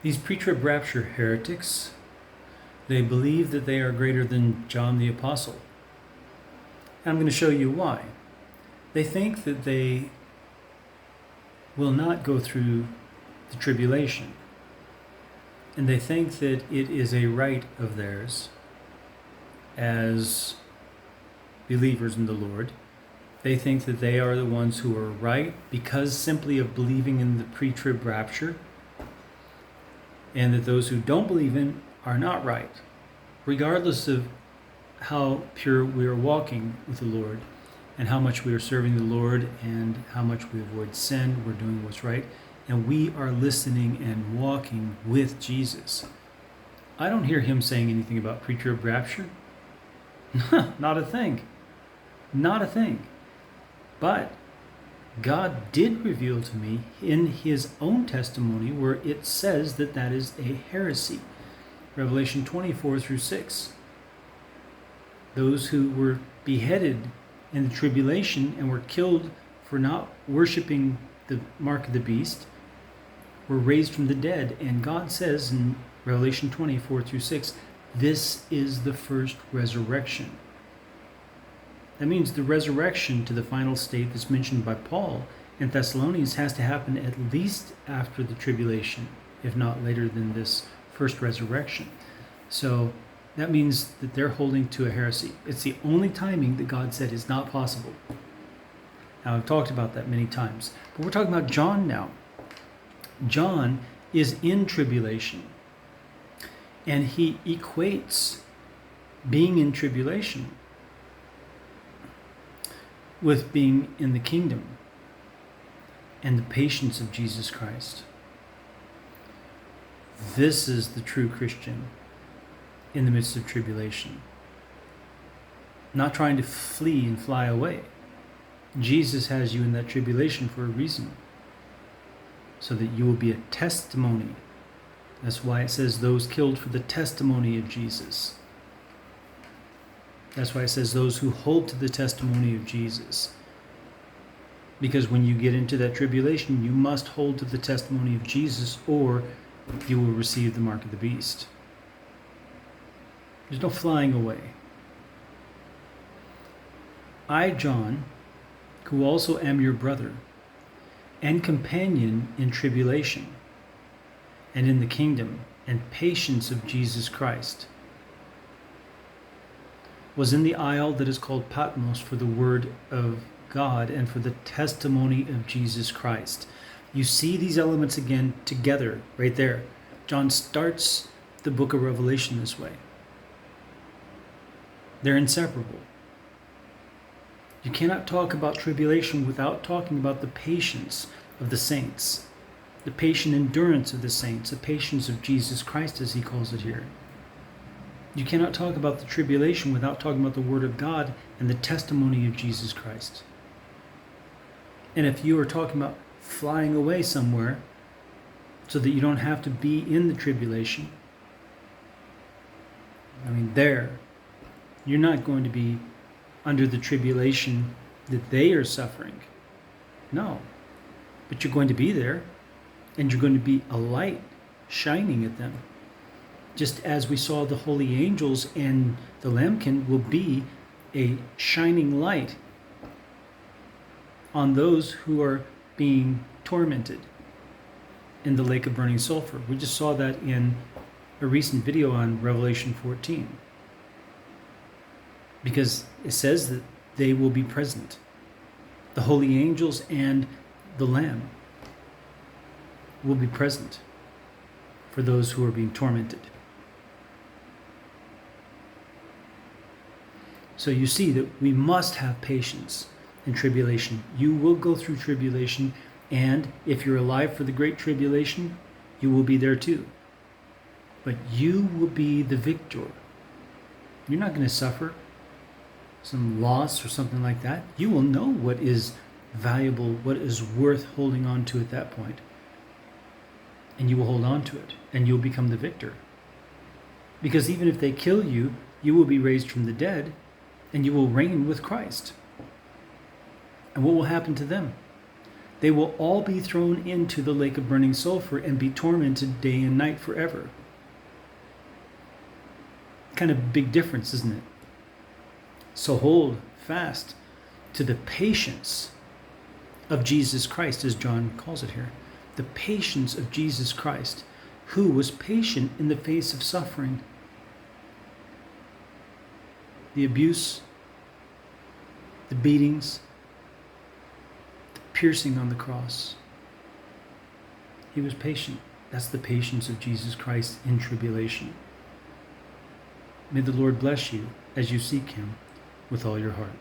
These pre-trib rapture heretics, they believe that they are greater than John the Apostle. And I'm going to show you why. They think that they will not go through the tribulation. And they think that it is a right of theirs as believers in the Lord. They think that they are the ones who are right because simply of believing in the pre-trib rapture, and that those who don't believe in are not right, regardless of how pure we are walking with the Lord and how much we are serving the Lord and how much we avoid sin. We're doing what's right, and we are listening and walking with Jesus. I don't hear him saying anything about pre-trib rapture. Not a thing. Not a thing. But God did reveal to me in his own testimony where it says that that is a heresy. Revelation 24-6. Those who were beheaded in the tribulation and were killed for not worshiping the mark of the beast were raised from the dead. And God says in Revelation 24-6, this is the first resurrection. That means the resurrection to the final state that's mentioned by Paul in Thessalonians has to happen at least after the tribulation, if not later than this first resurrection. So that means that they're holding to a heresy. It's the only timing that God said is not possible. Now, I've talked about that many times, but we're talking about John now. John is in tribulation, and he equates being in tribulation with being in the kingdom and the patience of Jesus Christ. This is the true Christian in the midst of tribulation, not trying to flee and fly away. Jesus has you in that tribulation for a reason, so that you will be a testimony. That's why it says those killed for the testimony of Jesus. That's why it says those who hold to the testimony of Jesus. Because when you get into that tribulation, you must hold to the testimony of Jesus, or you will receive the mark of the beast. There's no flying away. I, John, who also am your brother and companion in tribulation and in the kingdom and patience of Jesus Christ, was in the isle that is called Patmos for the word of God and for the testimony of Jesus Christ. You see these elements again together right there. John starts the book of Revelation this way. They're inseparable. You cannot talk about tribulation without talking about the patience of the saints, the patient endurance of the saints, the patience of Jesus Christ, as he calls it here. You cannot talk about the tribulation without talking about the Word of God and the testimony of Jesus Christ. And if you are talking about flying away somewhere so that you don't have to be in the tribulation, you're not going to be under the tribulation that they are suffering. No. But you're going to be there, and you're going to be a light shining at them. Just as we saw the holy angels and the lambkin will be a shining light on those who are being tormented in the lake of burning sulfur. We just saw that in a recent video on Revelation 14. Because it says that they will be present. The holy angels and the Lamb will be present for those who are being tormented. So you see that we must have patience in tribulation. You will go through tribulation, and if you're alive for the great tribulation, you will be there too. But you will be the victor. You're not going to suffer some loss or something like that. You will know what is valuable, what is worth holding on to at that point. And you will hold on to it, and you'll become the victor. Because even if they kill you, you will be raised from the dead, and you will reign with Christ. And what will happen to them? They will all be thrown into the lake of burning sulfur and be tormented day and night forever. Kind of big difference, isn't it? So hold fast to the patience of Jesus Christ, as John calls it here. The patience of Jesus Christ, who was patient in the face of suffering. The abuse, the beatings, the piercing on the cross. He was patient. That's the patience of Jesus Christ in tribulation. May the Lord bless you as you seek him with all your heart.